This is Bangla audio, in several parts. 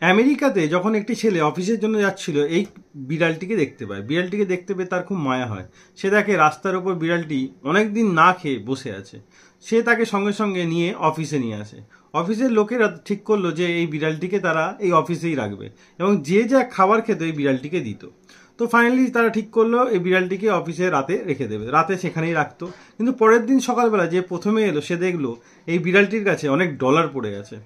আমেরিকাতে যখন একটি ছেলে অফিসের জন্য যাচ্ছিল এই বিড়ালটিকে দেখতে পায়। বিড়ালটিকে দেখতে পেয়ে তার খুব মায়া হয়। সে দেখে রাস্তার ওপর বিড়ালটি অনেকদিন না খেয়ে বসে আছে। সে তাকে সঙ্গে সঙ্গে নিয়ে অফিসে নিয়ে আসে। অফিসের লোকেরা ঠিক করলো যে এই বিড়ালটিকে তারা এই অফিসেই রাখবে এবং যে যা খাবার খেত এই বিড়ালটিকে দিত। তো ফাইনালি তারা ঠিক করলো এই বিড়ালটিকে অফিসে রাতে রেখে দেবে, রাতে সেখানেই রাখতো। কিন্তু পরের দিন সকালবেলা যে প্রথমে এলো সে দেখলো এই বিড়ালটির কাছে অনেক ডলার পড়ে গেছে।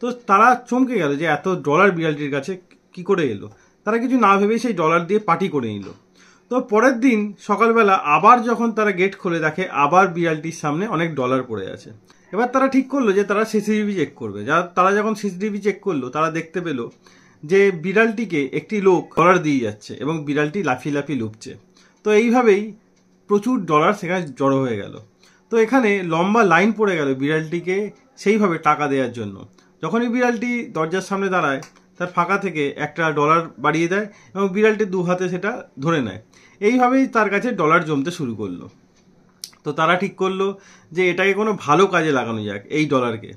তো তারা চমকে গেল যে এত ডলার বিড়ালটির কাছে কি করে এলো। তারা কিছু না ভেবেই সেই ডলার দিয়ে পার্টি করে নিল। তো পরের দিন সকালবেলা আবার যখন তারা গেট খুলে দেখে আবার বিড়ালটির সামনে অনেক ডলার পড়ে আছে। এবার তারা ঠিক করলো যে তারা সিসিটিভি চেক করবে। তারা যখন সিসিটিভি চেক করলো তারা দেখতে পেলো যে বিড়ালটিকে একটি লোক ডলার দিয়ে যাচ্ছে এবং বিড়ালটি লাফিয়ে লাফিয়ে লুপছে। তো এইভাবেই প্রচুর ডলার সেখানে জড়ো হয়ে গেল। তো এখানে লম্বা লাইন পড়ে গেল বিড়ালটিকে সেইভাবে টাকা দেওয়ার জন্য। যখনই বিড়ালটি দরজার সামনে দাঁড়ায় তার ফাঁকা থেকে একটা ডলার বাড়িয়ে দেয় এবং বিড়ালটি দু হাতে সেটা ধরে নেয়। এইভাবেই তার কাছে ডলার জমতে শুরু করলো। তো তারা ঠিক করলো যে এটাকে কোনো ভালো কাজে লাগানো যাক এই ডলারকে।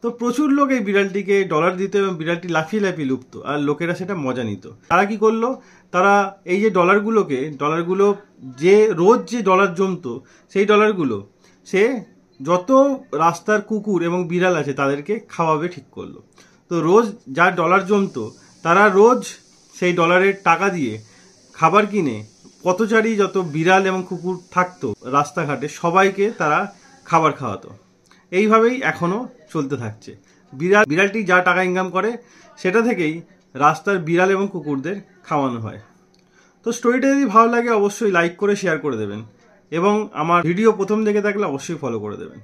তো প্রচুর লোক এই বিড়ালটিকে ডলার দিত এবং বিড়ালটি লাফিয়ে লাফিয়ে লুপ্ত, আর লোকেরা সেটা মজা নিত। তারা কি করলো, তারা এই যে ডলারগুলো যে রোজ যে ডলার জমতো সেই ডলারগুলো সে যত রাস্তার কুকুর এবং বিড়াল আছে তাদেরকে খাওয়াবে ঠিক করলো। তো রোজ যা ডলার জমতো তারা রোজ সেই ডলারের টাকা দিয়ে খাবার কিনে পথচারী যত বিড়াল এবং কুকুর থাকতো রাস্তাঘাটে সবাইকে তারা খাবার খাওয়াতো। এইভাবেই এখনো চলতে থাকছে। বিড়ালটি যা টাকা ইনকাম করে সেটা থেকেই রাস্তার বিড়াল এবং কুকুরদের খাওয়ানো হয়। তো স্টোরিটা যদি ভালো লাগে অবশ্যই লাইক করে শেয়ার করে দেবেন এবং আমার ভিডিও প্রথম দেখে থাকলে অবশ্যই ফলো করে দেবেন।